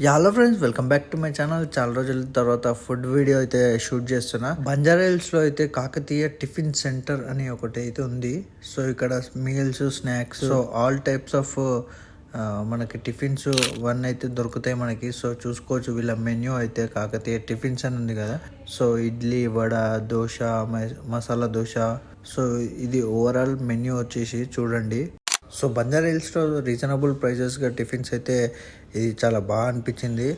Hello friends, welcome back to my channel. చాలా రోజుల తర్వాత ఫుడ్ వీడియో అయితే షూట్ చేస్తున్నా. బంజారా హిల్స్ లో అయితే కాకతీయ టిఫిన్ సెంటర్ అని ఒకటి అయితే ఉంది. సో ఇక్కడ meals, snacks, so all types of మనకి టిఫిన్స్ వన్ అయితే దొరుకుతాయి మనకి. సో చూసుకోవచ్చు వీళ్ళ మెన్యూ అయితే కాకతీయ టిఫిన్స్ అని ఉంది కదా. సో ఇడ్లీ, వడ, దోశ, మసాలా దోశ. సో ఇది ఓవరాల్ మెన్యూ వచ్చేసి చూడండి. సో బంజారా హిల్స్లో రీజనబుల్ ప్రైజెస్గా టిఫిన్స్ అయితే ఇది చాలా బాగా అనిపించింది.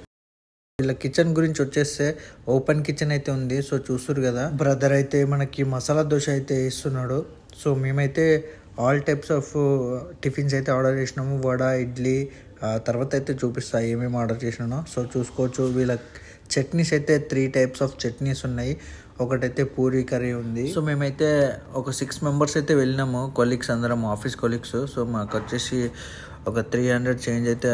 వీళ్ళ కిచెన్ గురించి వచ్చేస్తే ఓపెన్ కిచెన్ అయితే ఉంది. సో చూస్తురు కదా, బ్రదర్ అయితే మనకి మసాలా దోశ అయితే ఇస్తున్నాడు. సో మేమైతే ఆల్ టైప్స్ ఆఫ్ టిఫిన్స్ అయితే ఆర్డర్ చేసినాము. వడ, ఇడ్లీ, తర్వాత అయితే చూపిస్తా ఏమేమి ఆర్డర్ చేసినానో. సో చూసుకోవచ్చు. వీళ్ళ చట్నీస్ అయితే 3 టైప్స్ ఆఫ్ చట్నీస్ ఉన్నాయి. ఒకటైతే పూరీ కర్రీ ఉంది. సో మేమైతే ఒక 6 మెంబర్స్ అయితే వెళ్ళినాము, కొలీగ్స్ అందరం, ఆఫీస్ కొలీగ్స్. సో మాకు వచ్చేసి ఒక 300 చేంజ్ అయితే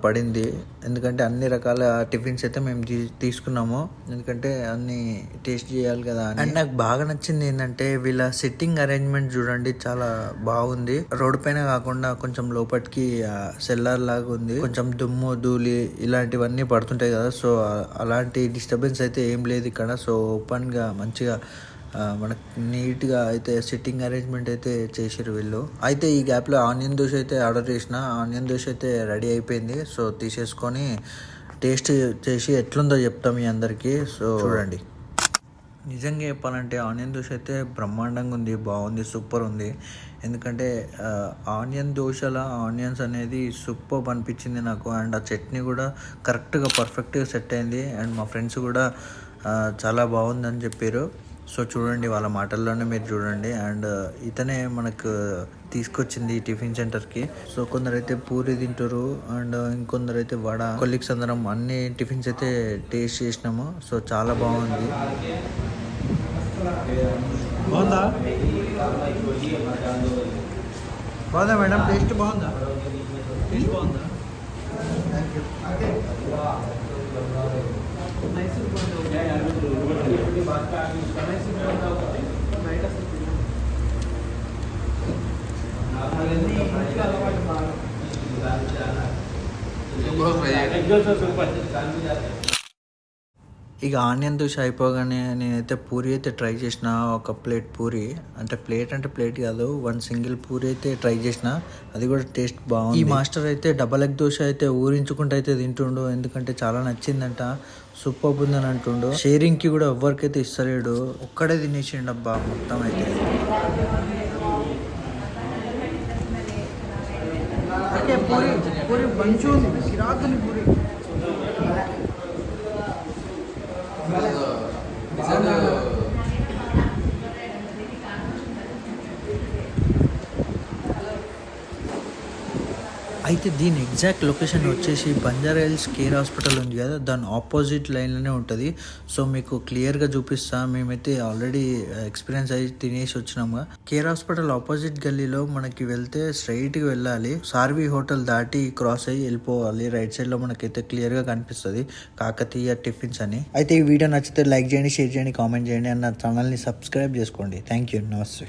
పడింది. ఎందుకంటే అన్ని రకాల టిఫిన్స్ అయితే మేము తీసుకున్నాము, ఎందుకంటే అన్ని టేస్ట్ చేయాలి కదా. అండ్ నాకు బాగా నచ్చింది ఏంటంటే వీళ్ళ సిట్టింగ్ అరేంజ్మెంట్ చూడండి, చాలా బాగుంది. రోడ్డు పైన కాకుండా కొంచెం లోపలికి సెల్లార్ లాగా ఉంది. కొంచెం దుమ్ము, ధూళి ఇలాంటివన్నీ పడుతుంటాయి కదా. సో అలాంటి డిస్టర్బెన్స్ అయితే ఏం లేదు ఇక్కడ. సో ఓపెన్ గా మంచిగా మనకు నీట్గా అయితే సిట్టింగ్ అరేంజ్మెంట్ అయితే చేసారు వీళ్ళు. అయితే ఈ గ్యాప్లో ఆనియన్ దోశ అయితే ఆర్డర్ చేసిన. ఆనియన్ దోశ అయితే రెడీ అయిపోయింది. సో తీసేసుకొని టేస్ట్ చేసి ఎట్లుందో చెప్తాం మీ అందరికీ. సో చూడండి. నిజంగా చెప్పాలంటే ఆనియన్ దోశ అయితే బ్రహ్మాండంగా ఉంది, బాగుంది, సూపర్ ఉంది. ఎందుకంటే ఆనియన్ దోశలో ఆనియన్స్ అనేది సూపర్ అనిపించింది నాకు. అండ్ ఆ చట్నీ కూడా కరెక్ట్గా పర్ఫెక్ట్గా సెట్ అయింది. అండ్ మా ఫ్రెండ్స్ కూడా చాలా బాగుందని చెప్పారు. సో చూడండి, వాళ్ళ మాటల్లోనే మీరు చూడండి. అండ్ ఇతనే మనకు తీసుకొచ్చింది ఈ టిఫిన్ సెంటర్కి. సో కొందరైతే పూరి తింటారు, అండ్ ఇంకొందరైతే వడ. కొలీగ్స్ అందరం అన్ని టిఫిన్స్ అయితే టేస్ట్ చేసినాము. సో చాలా బాగుంది. బాగుందా బాగుందా మేడం? టేస్ట్ బాగుందా? టేస్ట్ బాగుందా? Thank you. ఇక ఆనియన్ దోశ అయిపోగానే నేనైతే పూరి అయితే ట్రై చేసిన. ఒక ప్లేట్ పూరి, అంటే ప్లేట్ కాదు, 1 సింగిల్ పూరి అయితే ట్రై చేసిన. అది కూడా టేస్ట్ బాగుంది. ఈ మాస్టర్ అయితే డబల్ ఎగ్ దోశ అయితే ఊరించుకుంటూ అయితే తింటుండు, ఎందుకంటే చాలా నచ్చిందంట, సూపర్ ఉందని అంటుండు. షేరింగ్కి కూడా ఎవరికైతే ఇస్తలేడు, ఒక్కడే తినేసిండు అబ్బా మొత్తం అయితే. పూరి మంచిగా ఉంది, సిరాకుని పూరి. అయితే దీని ఎగ్జాక్ట్ లొకేషన్ వచ్చేసి బంజారా హిల్స్ కేర్ హాస్పిటల్ ఉంది కదా, దాని ఆపోజిట్ లైన్లోనే ఉంటుంది. సో మీకు క్లియర్గా చూపిస్తా. మేమైతే ఆల్రెడీ ఎక్స్పీరియన్స్ అయ్యి తినేసి వచ్చినాము. కేర్ హాస్పిటల్ ఆపోజిట్ గల్లీలో మనకి వెళ్తే స్ట్రైట్గా వెళ్ళాలి. సార్వి హోటల్ దాటి క్రాస్ అయ్యి వెళ్ళిపోవాలి. రైట్ సైడ్లో మనకైతే క్లియర్గా కనిపిస్తుంది కాకతీయ టిఫిన్స్ అని. అయితే ఈ వీడియో నచ్చితే లైక్ చేయండి, షేర్ చేయండి, కామెంట్ చేయండి, అండ్ నా ఛానల్ని సబ్స్క్రైబ్ చేసుకోండి. Thank you. నమస్తే.